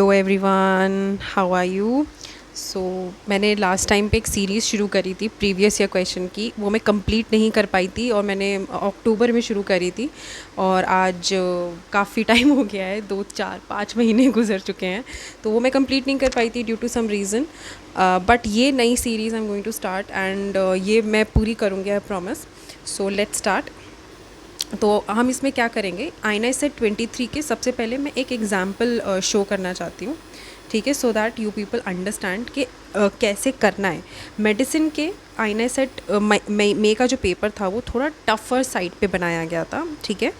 Hello everyone, how are you. So मैंने last time पे एक सीरीज़ शुरू करी थी प्रीवियस ईयर क्वेश्चन की, वो मैं कंप्लीट नहीं कर पाई थी और मैंने अक्टूबर में शुरू करी थी और आज काफ़ी टाइम हो गया है, 2 4 5 महीने गुजर चुके हैं, तो वो मैं कंप्लीट नहीं कर पाई थी due to some reason. But ये नई series I am going to start and ये मैं पूरी करूँगी, I promise. So let's start. तो हम इसमें क्या करेंगे, आईना सेट 23 के सबसे पहले मैं एक एग्ज़ाम्पल शो करना चाहती हूँ, ठीक है, so that you people understand कि कैसे करना है। मेडिसिन के आईना सेट मई का जो पेपर था वो थोड़ा टफ़र साइड पे बनाया गया था, ठीक है।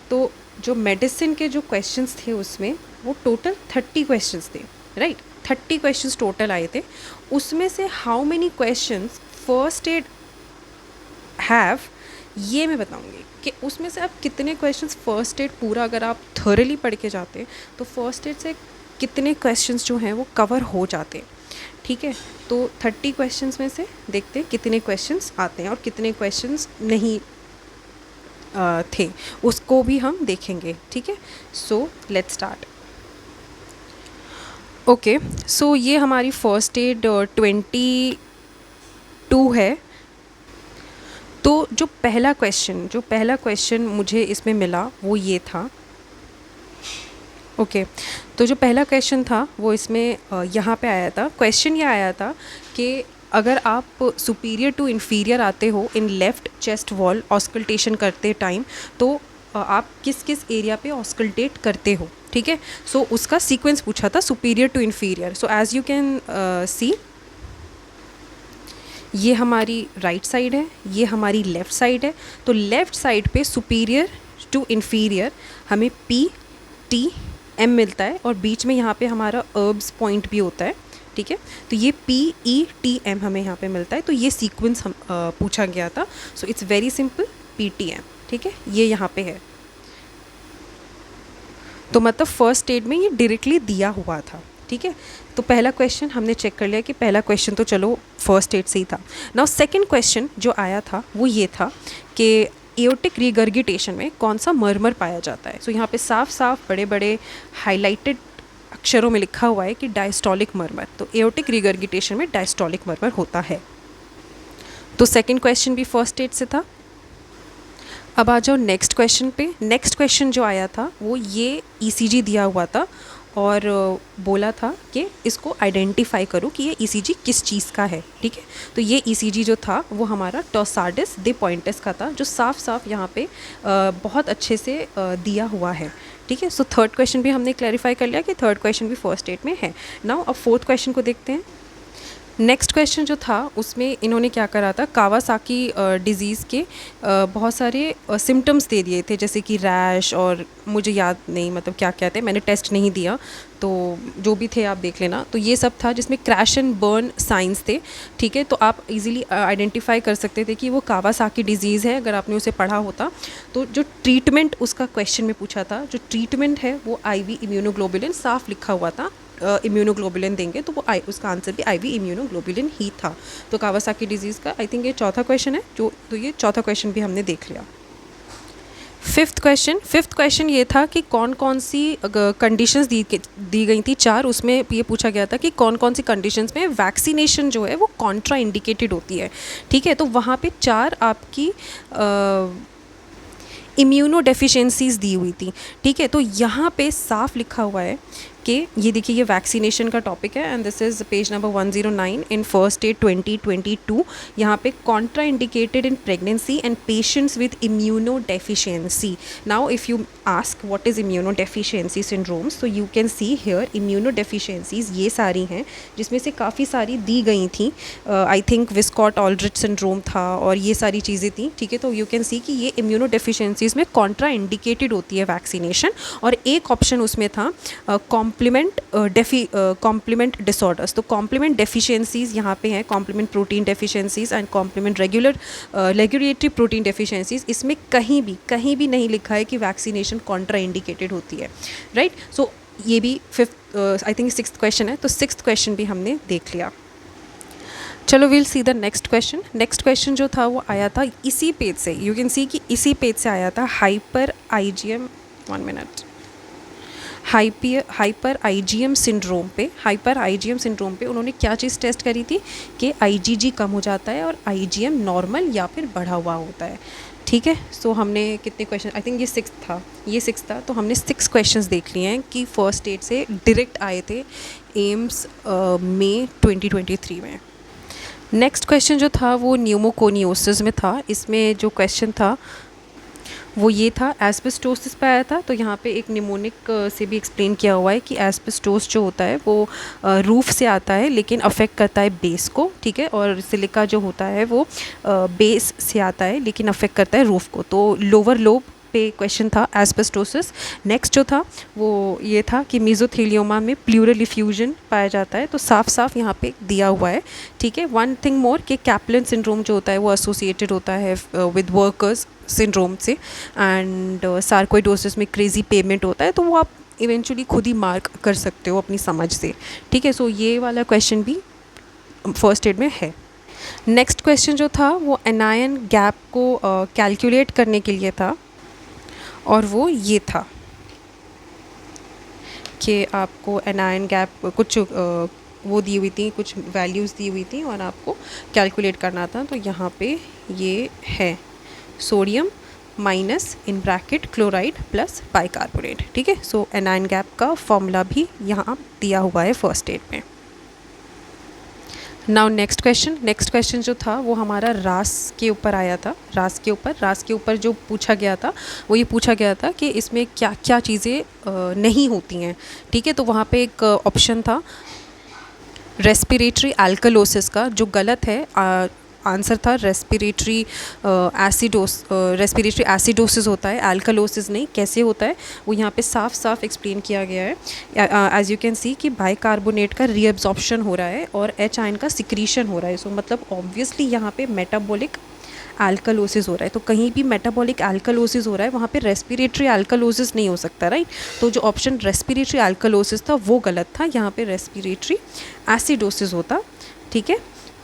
तो जो मेडिसिन के जो क्वेश्चंस थे उसमें वो टोटल 30 क्वेश्चंस थे, राइट। 30 क्वेश्चंस टोटल आए थे। उसमें से how many questions first aid have, ये मैं बताऊंगी कि उसमें से आप कितने क्वेश्चंस फर्स्ट एड पूरा अगर आप थॉरली पढ़ के जाते तो फर्स्ट एड से कितने क्वेश्चंस जो हैं वो कवर हो जाते, ठीक है। तो 30 क्वेश्चंस में से देखते हैं कितने क्वेश्चंस आते हैं और कितने क्वेश्चंस नहीं थे, उसको भी हम देखेंगे, ठीक है। सो लेट्स स्टार्ट। ओके, सो ये हमारी फर्स्ट एड 22 है। तो जो पहला क्वेश्चन मुझे इसमें मिला वो ये था। ओके, तो जो पहला क्वेश्चन था वो इसमें यहाँ पे आया था। क्वेश्चन ये आया था कि अगर आप सुपीरियर टू इन्फीरियर आते हो इन लेफ़्ट चेस्ट वॉल ऑस्कल्टेशन करते टाइम, तो आप किस किस एरिया पे ऑस्कल्टेट करते हो, ठीक है। सो उसका सीक्वेंस पूछा था superior to inferior. So as you can see, ये हमारी राइट साइड है, ये हमारी लेफ़्ट साइड है। तो लेफ़्ट साइड पे सुपीरियर टू इन्फीरियर हमें पी टी एम मिलता है और बीच में यहाँ पे हमारा अर्ब्स पॉइंट भी होता है, ठीक है। तो ये पी ई टी एम हमें यहाँ पे मिलता है। तो ये सीक्वेंस हम पूछा गया था। So it's very simple, P T M, ठीक है, ये यहाँ पे है। तो मतलब फर्स्ट स्टेज में ये डायरेक्टली दिया हुआ था, ठीक है। तो पहला क्वेश्चन हमने चेक कर लिया कि पहला क्वेश्चन तो चलो फर्स्ट स्टेज से ही था। नाउ सेकंड क्वेश्चन जो आया था वो ये था कि एओर्टिक रिगर्गिटेशन में कौन सा मरमर पाया जाता है। सो यहाँ पे साफ साफ बड़े बड़े हाईलाइटेड अक्षरों में लिखा हुआ है कि डायस्टोलिक मरमर। तो एओर्टिक रिगर्गिटेशन में डायस्टोलिक मरमर होता है। तो सेकंड क्वेश्चन भी फर्स्ट स्टेज से था। अब आ जाओ नेक्स्ट क्वेश्चन पे। नेक्स्ट क्वेश्चन जो आया था वो ये ईसीजी दिया हुआ था और बोला था कि इसको आइडेंटिफाई करो कि ये ईसीजी किस चीज़ का है, ठीक है। तो ये ईसीजी जो था वो हमारा टोसार्डिस दे पॉइंटस का था, जो साफ साफ यहाँ पे बहुत अच्छे से दिया हुआ है, ठीक है। सो थर्ड क्वेश्चन भी हमने क्लैरिफाई कर लिया कि थर्ड क्वेश्चन भी फर्स्ट स्टेट में है। नाउ अब फोर्थ क्वेश्चन को देखते हैं। नेक्स्ट क्वेश्चन जो था उसमें इन्होंने क्या करा था, कावासाकी डिज़ीज़ के बहुत सारे सिम्टम्स दे दिए थे, जैसे कि रैश और मुझे याद नहीं मतलब क्या क्या थे, मैंने टेस्ट नहीं दिया, तो जो भी थे आप देख लेना। तो ये सब था जिसमें क्रैश एंड बर्न साइंस थे, ठीक है। तो आप इजीली आइडेंटिफाई कर सकते थे कि वो कावासाकी डिज़ीज़ है अगर आपने उसे पढ़ा होता। तो जो ट्रीटमेंट उसका क्वेश्चन में पूछा था, जो ट्रीटमेंट है वो आईवी इम्यूनोग्लोबुलिन, साफ लिखा हुआ था इम्यूनोग्लोबुलिन देंगे, तो वो उसका आंसर भी आईवी इम्यूनोग्लोबुलिन ही था। तो कावासाकी डिजीज़ का आई थिंक ये चौथा क्वेश्चन है, जो तो ये चौथा क्वेश्चन भी हमने देख लिया। फिफ्थ क्वेश्चन ये था कि कौन कौन सी कंडीशंस दी गई थी, 4, उसमें ये पूछा गया था कि कौन कौन सी कंडीशंस में वैक्सीनेशन जो है वो कॉन्ट्रा इंडिकेटेड होती है, ठीक है। तो वहाँ पे 4 आपकी इम्यूनो डेफिशिएंसीज़ दी हुई थी, ठीक है। तो यहाँ पे साफ लिखा हुआ है कि ये देखिए, ये वैक्सीनेशन का टॉपिक है and this is page number 109 in first aid 2022। यहाँ पे contraindicated in pregnancy and patients with immunodeficiency. Now if you ask what is immunodeficiency syndromes, तो you can see here immunodeficiencies ये सारी हैं, जिसमें से काफ़ी सारी दी गई थी। आई थिंक विस्कॉट ऑल्ड्रिच सिंड्रोम था और ये सारी चीज़ें थी, ठीक है। तो यू कैन सी कि ये इम्यूनो डेफिशिएंसीज़ में कॉन्ट्रा इंडिकेटेड होती है वैक्सीनेशन। और एक ऑप्शन उसमें था कॉम्प्लीमेंट डिसऑर्डर्स। तो कॉम्प्लीमेंट डेफिशिएंसीज़ यहाँ पे हैं, complement protein deficiencies and complement regulatory protein deficiencies. इसमें कहीं भी नहीं लिखा है कि वैक्सीनेशन कॉन्ट्रा इंडिकेटेड होती है, राइट। सो ये भी fifth I think sixth question है, तो सिक्स्थ क्वेश्चन भी हमने देख लिया। चलो will see the next question. Next question जो था वो आया था इसी पेज से, यू कैन सी कि इसी पेज से आया था, hyper IgM, 1 minute, hyper IgM syndrome पे उन्होंने क्या चीज़ टेस्ट करी थी कि आईजीजी कम हो जाता है और आईजीएम नॉर्मल या फिर बढ़ा हुआ होता है। ठीक है, सो हमने कितने क्वेश्चन, आई थिंक ये सिक्स था, तो हमने 6 क्वेश्चंस देख लिए हैं कि फर्स्ट स्टेट से डायरेक्ट आए थे एम्स मई 2023 में। नेक्स्ट क्वेश्चन जो था वो न्यूमोकोनियोसिस में था। इसमें जो क्वेश्चन था वो ये था, एस्बेस्टोसिस पे आया था। तो यहाँ पे एक निमोनिक से भी एक्सप्लेन किया हुआ है कि एस्बेस्टोस जो होता है वो रूफ से आता है लेकिन अफेक्ट करता है बेस को, ठीक है, और सिलिका जो होता है वो बेस से आता है लेकिन अफेक्ट करता है रूफ को। तो लोअर लोब पे क्वेश्चन था एस्बेस्टोसिस। नेक्स्ट जो था वो ये था कि मेसोथेलियोमा में प्लूरल इफ्यूजन पाया जाता है, तो साफ साफ यहाँ पे दिया हुआ है। ठीक है, वन थिंग मोर कि कैप्लन सिंड्रोम जो होता है वो एसोसिएटेड होता है विद वर्कर्स सिंड्रोम से, एंड सार्कोइडोसिस में क्रेजी पेमेंट होता है, तो वो आप इवेंचुअली खुद ही मार्क कर सकते हो अपनी समझ से। ठीक है, सो ये वाला क्वेश्चन भी फर्स्ट एड में है। नेक्स्ट क्वेश्चन जो था वो एनायन गैप को कैलकुलेट करने के लिए था, और वो ये था कि आपको एनायन गैप कुछ वो दी हुई थी, कुछ वैल्यूज़ दी हुई थी और आपको कैलकुलेट करना था। तो यहाँ पे ये है sodium minus in bracket chloride plus bicarbonate. ठीक है, सो एनायन गैप का फॉर्मूला भी यहाँ दिया हुआ है फर्स्ट एड में। नाउ नेक्स्ट क्वेश्चन जो था वो हमारा रास के ऊपर आया था। रास के ऊपर जो पूछा गया था वो ये पूछा गया था कि इसमें क्या क्या चीज़ें नहीं होती हैं। ठीक है, तो वहाँ पे एक ऑप्शन था रेस्पिरेटरी एल्कलोसिस का, जो गलत है। आंसर था रेस्पिरेटरी एसिडोसिस होता है, एल्कलोसिस नहीं। कैसे होता है वो यहाँ पे साफ साफ एक्सप्लेन किया गया है। एज यू कैन सी कि बाइकार्बोनेट का रीअब्जॉर्प्शन हो रहा है और एच आयन का सिक्रीशन हो रहा है। सो मतलब ऑब्वियसली यहाँ पे मेटाबॉलिक एल्कलोसिस हो रहा है। तो कहीं भी मेटाबॉलिक एल्कलोसिस हो रहा है वहाँ पे रेस्पिरेटरी एल्कलोसिस नहीं हो सकता, राइट। तो जो ऑप्शन रेस्पिरेटरी एल्कलोसिस था वो गलत था, यहाँ पे रेस्पिरेटरी एसिडोसिस होता। ठीक है,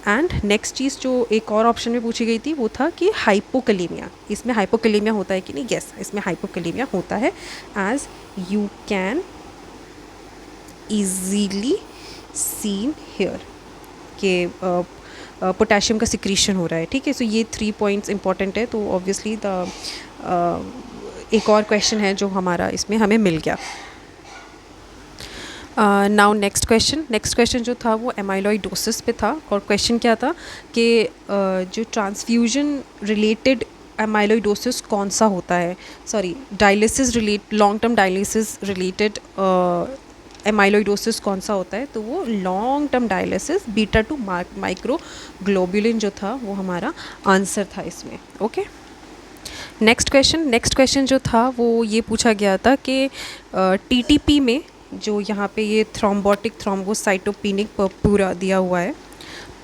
एंड नेक्स्ट चीज़ जो एक और ऑप्शन में पूछी गई थी वो था कि हाइपोकलेमिया, इसमें हाइपोकलेमिया होता है कि नहीं। यस, इसमें हाइपोकलेमिया होता है, as you can easily seen here के पोटेशियम का सिक्रीशन हो रहा है। ठीक है, सो ये 3 पॉइंट्स इंपॉर्टेंट है। तो ऑब्वियसली द एक और क्वेश्चन है जो हमारा इसमें हमें मिल गया। नाउ नेक्स्ट क्वेश्चन जो था वो एमाइलॉइडोसिस पे था, और क्वेश्चन क्या था कि जो ट्रांसफ्यूजन रिलेटेड एमाइलॉइडोसिस कौन सा होता है, long term dialysis related amyloidosis कौन सा होता है। तो वो long term dialysis beta 2 microglobulin जो था वो हमारा आंसर था इसमें। ओके, नेक्स्ट क्वेश्चन जो था वो ये पूछा गया था कि टीटीपी में जो यहाँ पे ये थ्रोम्बोटिक थ्रोम्बोसाइटोपेनिक पूरा दिया हुआ है,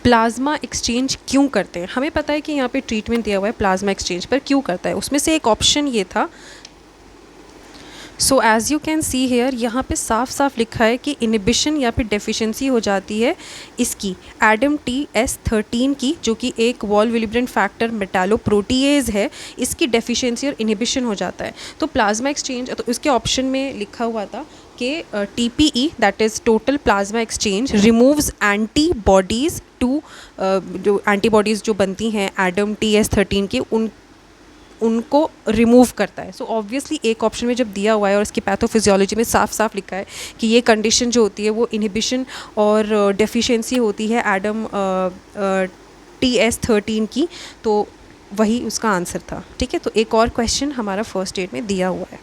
प्लाज्मा एक्सचेंज क्यों करते हैं। हमें पता है कि यहाँ पे ट्रीटमेंट दिया हुआ है प्लाज्मा एक्सचेंज पर, क्यों करता है उसमें से एक ऑप्शन ये था। So as you can see here, यहाँ पे साफ साफ लिखा है कि इनिबिशन या फिर डेफिशिएंसी हो जाती है इसकी ADAMTS13 की, जो कि एक वॉल विलिब्रेंट फैक्टर मेटालोप्रोटीएज है, इसकी डेफिशिएंसी और इनिबिशन हो जाता है। तो प्लाज्मा एक्सचेंज, तो इसके ऑप्शन में लिखा हुआ था कि TPE that is total plasma exchange removes antibodies too, जो एंटीबॉडीज़ जो बनती हैं ADAMTS13 के उनको रिमूव करता है। सो ऑब्वियसली एक ऑप्शन में जब दिया हुआ है और इसकी पैथोफिजियोलॉजी में साफ साफ लिखा है कि ये कंडीशन जो होती है वो इनहिबिशन और डेफिशिएंसी होती है ADAMTS13 की, तो वही उसका आंसर था। ठीक है, तो एक और क्वेश्चन हमारा फर्स्ट एड में दिया हुआ है।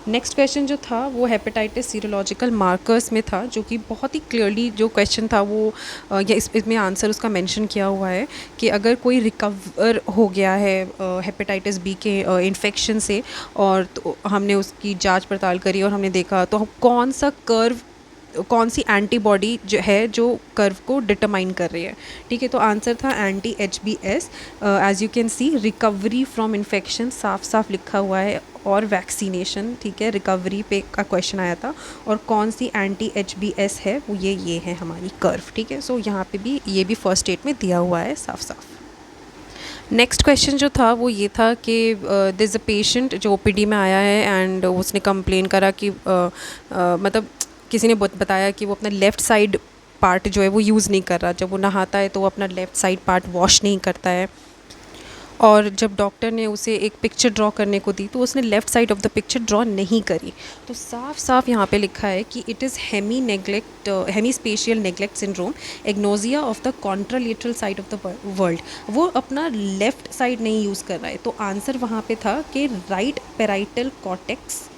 नेक्स्ट क्वेश्चन जो था वो हेपेटाइटिस सीरोलॉजिकल मार्कर्स में था, जो कि बहुत ही क्लियरली जो क्वेश्चन था वो इसमें आंसर उसका मेंशन किया हुआ है कि अगर कोई रिकवर हो गया है हेपेटाइटिस बी के इन्फेक्शन से, और तो हमने उसकी जांच पड़ताल करी और हमने देखा तो कौन सी एंटीबॉडी जो है जो कर्व को डिटरमाइन कर रही है। ठीक है, तो आंसर था anti-HBs। As you can see recovery from infection साफ साफ लिखा हुआ है, और वैक्सीनेशन। ठीक है, रिकवरी पे का क्वेश्चन आया था, और कौन सी anti-HBs है वो ये है हमारी कर्व। ठीक है, सो यहाँ पे भी ये भी फर्स्ट एड में दिया हुआ है साफ साफ। नेक्स्ट क्वेश्चन जो था वो ये था कि दिस इज़ अ पेशेंट जो ओपीडी में आया है एंड उसने कंप्लेन करा कि मतलब किसी ने बताया कि वो अपना लेफ़्ट साइड पार्ट जो है वो यूज़ नहीं कर रहा, जब वो नहाता है तो वो अपना लेफ़्ट साइड पार्ट वॉश नहीं करता है। और जब डॉक्टर ने उसे एक पिक्चर ड्रॉ करने को दी तो उसने left side of the picture draw नहीं करी। तो साफ साफ यहाँ पे लिखा है कि it is hemispatial neglect syndrome, agnosia of the contralateral side of the world. वो अपना लेफ़्ट साइड नहीं यूज़ कर रहा है। तो आंसर वहाँ पे था कि राइट पेराइटल कॉर्टेक्स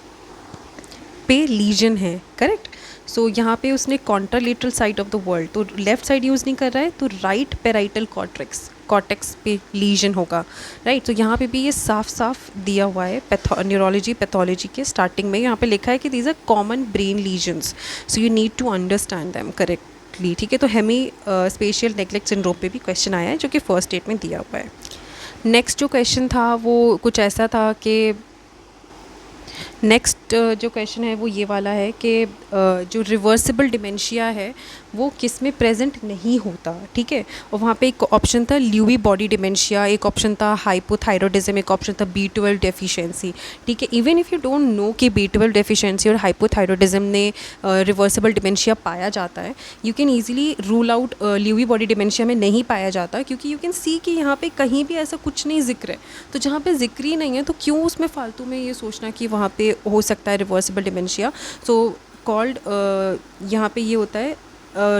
पे लीजन है, करेक्ट। सो यहाँ पे उसने contralateral side of the world, तो लेफ्ट साइड यूज़ नहीं कर रहा है, तो राइट पेराइटल कॉर्टेक्स पे लीजन होगा, राइट। तो यहाँ पे भी ये साफ साफ दिया हुआ है न्यूरोलॉजी पैथोलॉजी के स्टार्टिंग में यहाँ पे लिखा है कि these are common brain lesions, so you need to understand them correctly, ठीक है। तो हेमी स्पेशियल नेग्लेक्ट सिंड्रोम पे भी क्वेश्चन आया है जो कि फर्स्ट स्टेट में दिया हुआ है। नेक्स्ट जो क्वेश्चन था वो कुछ ऐसा था कि नेक्स्ट जो क्वेश्चन है वो ये वाला है कि जो रिवर्सिबल डिमेंशिया है वो किस में प्रेजेंट नहीं होता, ठीक है। और वहाँ पे एक ऑप्शन था ल्यूई बॉडी डिमेंशिया, एक ऑप्शन था हाइपोथायरॉयडिज्म, एक ऑप्शन था B12 डेफिशिएंसी, ठीक है। Even if you don't know कि B12 डेफिशिएंसी और हाइपोथायरॉयडिज्म ने रिवर्सिबल डिमेंशिया पाया जाता है, you can easily rule out Louie body dementia में नहीं पाया जाता, क्योंकि यू कैन सी कि यहाँ पे कहीं भी ऐसा कुछ नहीं जिक्र है। तो जहाँ पे जिक्र ही नहीं है तो क्यों उसमें फालतू में ये सोचना कि वहाँ पे हो सकता है रिवर्सिबल डिमेंशिया। सो कॉल्ड यहाँ पे ये होता है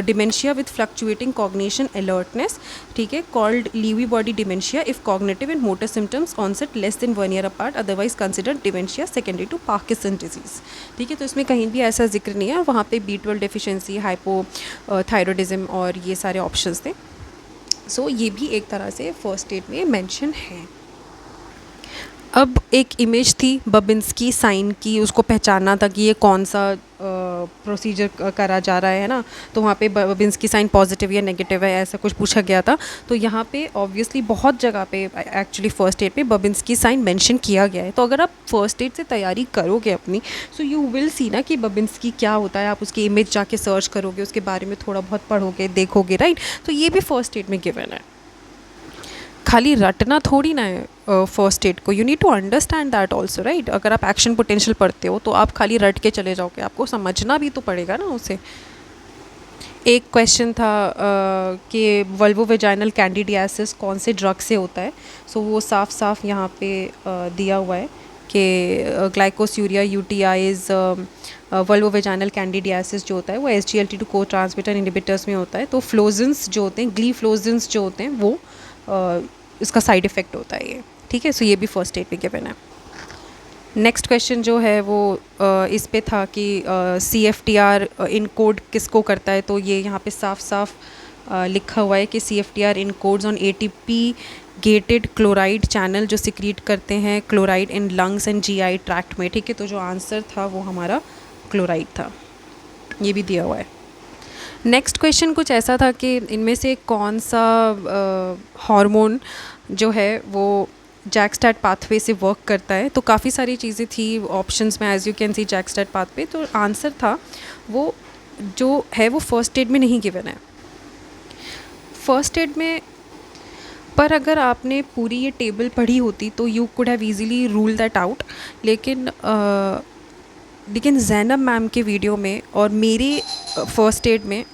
dementia with fluctuating cognition alertness, ठीक है, called Lewy body dementia if cognitive and motor symptoms onset less than 1 year apart, otherwise considered dementia secondary to Parkinson disease, ठीक है। तो इसमें कहीं भी ऐसा जिक्र नहीं है। वहाँ पे B12 डेफिशिएंसी, हाइपोथायरॉयडिज्म और ये सारे ऑप्शंस थे। सो ये भी एक तरह से फर्स्ट स्टेट में मेंशन है। अब एक इमेज थी बबिंस्की साइन की, उसको पहचानना था कि ये कौन सा प्रोसीजर करा जा रहा है ना। तो वहाँ पे बबिंस्की साइन पॉजिटिव या नेगेटिव है ऐसा कुछ पूछा गया था। तो यहाँ पे ऑब्वियसली बहुत जगह पे एक्चुअली फर्स्ट एड पे बबिंस्की साइन मेंशन किया गया है। तो अगर आप फर्स्ट एड से तैयारी करोगे अपनी, सो यू विल सी ना कि बबिंस्की क्या होता है। आप उसकी इमेज जाके सर्च करोगे, उसके बारे में थोड़ा बहुत पढ़ोगे, देखोगे, राइट। तो ये भी फर्स्ट एड में गिवन है। खाली रटना थोड़ी ना है फर्स्ट एड को, you need to understand that also, right. अगर आप एक्शन पोटेंशियल पढ़ते हो तो आप खाली रट के चले जाओगे, आपको समझना भी तो पड़ेगा ना उसे। एक क्वेश्चन था कि वल्वोवेजाइनल कैंडिडियासिस कौन से ड्रग से होता है। सो वो साफ साफ यहाँ पे दिया हुआ है कि ग्लाइकोस्यूरिया यूटीआईज वल्वोवेजाइनल कैंडिडियासिस जो होता है वो SGLT2 को ट्रांसमिटर इनहिबिटर्स में होता है। तो फ्लोजेंस जो होते हैं, ग्लीफ्लोजेंस जो होते हैं वो इसका साइड इफ़ेक्ट होता है ये, ठीक है। सो ये भी फर्स्ट एड पे गिवन है। नेक्स्ट क्वेश्चन जो है वो इस पे था कि CFTR इनकोड किसको करता है। तो ये यहाँ पे साफ साफ लिखा हुआ है कि CFTR encodes on ATP gated chloride channel जो सिक्रीट करते हैं chloride in lungs and GI tract में, ठीक है। तो जो आंसर था वो हमारा क्लोराइड था, ये भी दिया हुआ है। नेक्स्ट क्वेश्चन कुछ ऐसा था कि इनमें से कौन सा हार्मोन जो है वो जैकस्टैट पाथवे से वर्क करता है। तो काफ़ी सारी चीज़ें थी ऑप्शंस में, as you can see JAK STAT pathway. तो आंसर था वो जो है वो फर्स्ट एड में नहीं गिवन है। फर्स्ट एड में पर अगर आपने पूरी ये टेबल पढ़ी होती तो you could have easily rule that out. लेकिन जैनब मैम के वीडियो में और मेरी फर्स्ट एड में